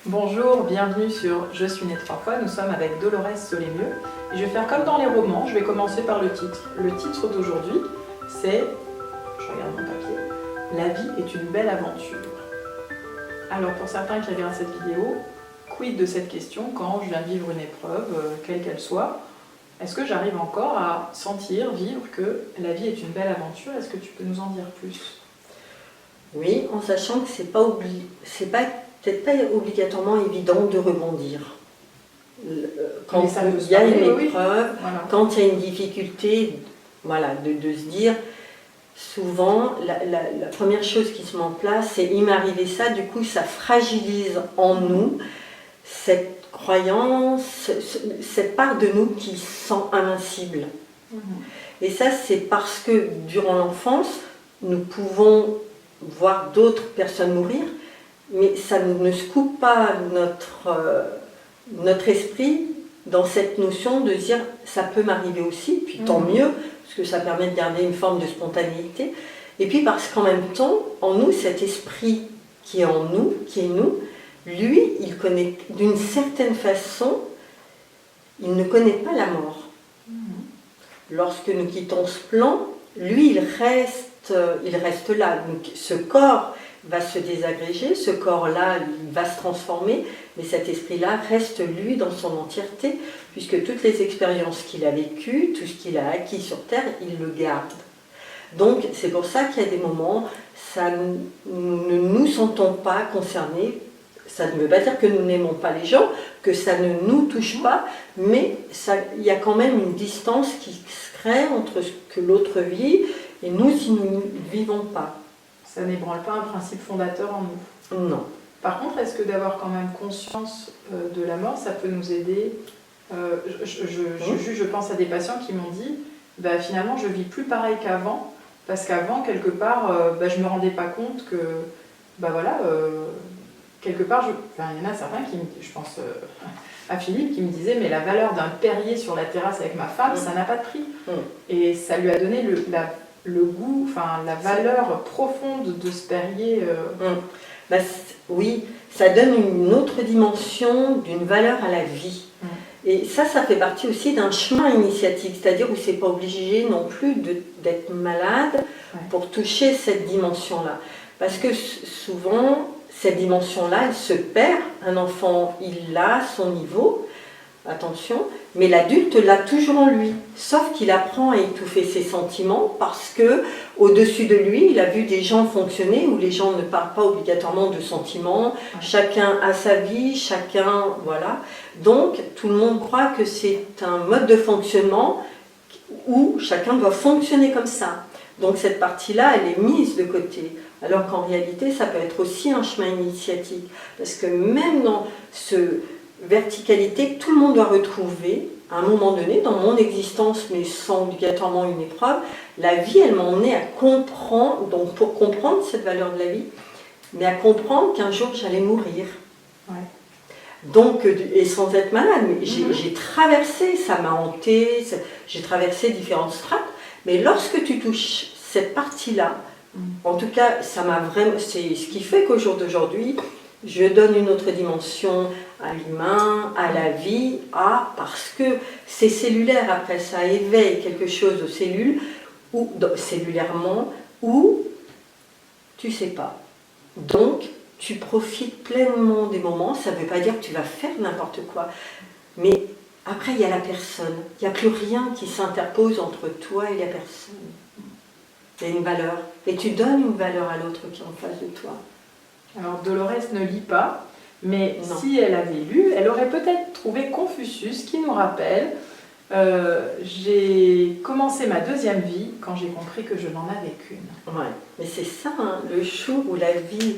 Bonjour, bienvenue sur Je suis née 3 fois, nous sommes avec Dolores Solémieux et je vais faire comme dans les romans, je vais commencer par le titre. Le titre d'aujourd'hui c'est, je regarde mon papier, La vie est une belle aventure. Alors pour certains qui regardent cette vidéo, quid de cette question quand je viens de vivre une épreuve, quelle qu'elle soit, est-ce que j'arrive encore à sentir, vivre que la vie est une belle aventure? Est-ce que tu peux nous en dire plus? Oui, en sachant que c'est peut-être pas obligatoirement évident de rebondir. Quand il y a une épreuve, voilà. Quand il y a une difficulté, voilà, de se dire, souvent, la première chose qui se met en place, c'est il m'est arrivé ça, du coup ça fragilise en nous cette croyance, cette part de nous qui se sent invincible. Et ça, c'est parce que durant l'enfance, nous pouvons voir d'autres personnes mourir, mais ça ne secoue pas notre esprit dans cette notion de dire ça peut m'arriver aussi, puis tant mieux, parce que ça permet de garder une forme de spontanéité. Et puis parce qu'en même temps, en nous, cet esprit qui est en nous, qui est nous, lui, il connaît d'une certaine façon, il ne connaît pas la mort. Lorsque nous quittons ce plan, lui, il reste là. Donc, ce corps va se désagréger, ce corps-là, il va se transformer, mais cet esprit-là reste lui dans son entièreté, puisque toutes les expériences qu'il a vécues, tout ce qu'il a acquis sur Terre, il le garde. Donc, c'est pour ça qu'il y a des moments, nous ne nous sentons pas concernés. Ça ne veut pas dire que nous n'aimons pas les gens, que ça ne nous touche pas, mais il y a quand même une distance qui se crée entre ce que l'autre vit et nous, si nous ne vivons pas. Ça n'ébranle pas un principe fondateur en nous. Non. Par contre, est-ce que d'avoir quand même conscience de la mort, ça peut nous aider? Je pense à des patients qui m'ont dit bah, finalement, je vis plus pareil qu'avant, parce qu'avant, quelque part, je ne me rendais pas compte que, quelque part, il y en a certains qui, je pense à Philippe, qui me disait mais la valeur d'un Perrier sur la terrasse avec ma femme, ça n'a pas de prix. Et ça lui a donné le goût, la valeur profonde de ce Perrier. Oui, ça donne une autre dimension d'une valeur à la vie. Et ça fait partie aussi d'un chemin initiatique, c'est-à-dire où c'est pas obligé non plus d'être malade pour toucher cette dimension-là. Parce que souvent, cette dimension-là, elle se perd. Un enfant, il a son niveau, attention, mais l'adulte l'a toujours en lui. Sauf qu'il apprend à étouffer ses sentiments parce que au-dessus de lui, il a vu des gens fonctionner où les gens ne parlent pas obligatoirement de sentiments. Chacun a sa vie, chacun, voilà. Donc, tout le monde croit que c'est un mode de fonctionnement où chacun doit fonctionner comme ça. Donc, cette partie-là, elle est mise de côté. Alors qu'en réalité, ça peut être aussi un chemin initiatique. Parce que même dans ce verticalité que tout le monde doit retrouver, à un moment donné, dans mon existence, mais sans obligatoirement une épreuve, la vie, elle m'a emmené à comprendre, donc pour comprendre cette valeur de la vie, mais à comprendre qu'un jour j'allais mourir. Donc, et sans être malade, mais j'ai traversé, ça m'a hanté, j'ai traversé différentes strates, mais lorsque tu touches cette partie-là, en tout cas, ça m'a vraiment, c'est ce qui fait qu'au jour d'aujourd'hui, je donne une autre dimension à l'humain, à la vie, parce que c'est cellulaire, après ça éveille quelque chose aux cellules, ou cellulairement, ou tu sais pas. Donc, tu profites pleinement des moments, ça ne veut pas dire que tu vas faire n'importe quoi, mais après il y a la personne, il n'y a plus rien qui s'interpose entre toi et la personne. Il y a une valeur, et tu donnes une valeur à l'autre qui est en face de toi. Alors Dolores ne lit pas, mais si elle avait lu, elle aurait peut-être trouvé Confucius qui nous rappelle j'ai commencé ma deuxième vie quand j'ai compris que je n'en avais qu'une. Ouais, mais c'est ça, le jour où la vie...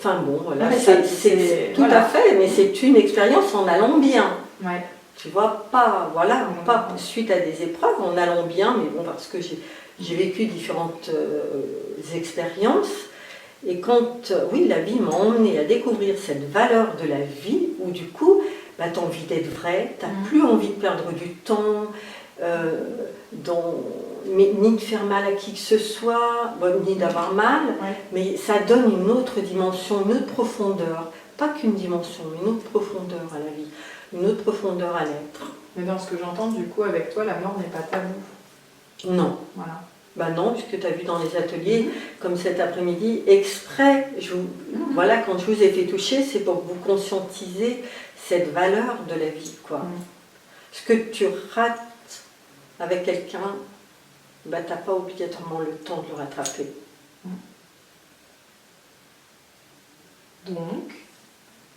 Voilà, c'est tout à fait, mais c'est une expérience en allant bien. Ouais. Tu vois, pas suite à des épreuves, en allant bien, mais bon, parce que j'ai vécu différentes expériences. Et quand, la vie m'a emmenée à découvrir cette valeur de la vie, où du coup, tu as envie d'être vrai, tu n'as plus envie de perdre du temps, ni de faire mal à qui que ce soit, ni d'avoir mal, mais ça donne une autre dimension, une autre profondeur. pas qu'une dimension, mais une autre profondeur à la vie, une autre profondeur à l'être. Mais dans ce que j'entends, du coup, avec toi, la mort n'est pas tabou. Non. Voilà. Bah non, puisque tu as vu dans les ateliers, comme cet après-midi, exprès, voilà, quand je vous ai fait toucher, c'est pour vous conscientiser cette valeur de la vie, quoi. Ce que tu rates avec quelqu'un, bah t'as pas obligatoirement le temps de le rattraper. Donc,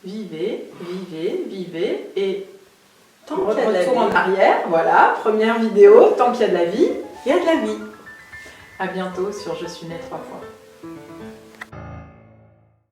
vivez, vivez, vivez, et Tant qu'il y a de la retour vie, en arrière, voilà, première vidéo, tant qu'il y a de la vie, il y a de la vie. à bientôt sur Je suis née 3 fois.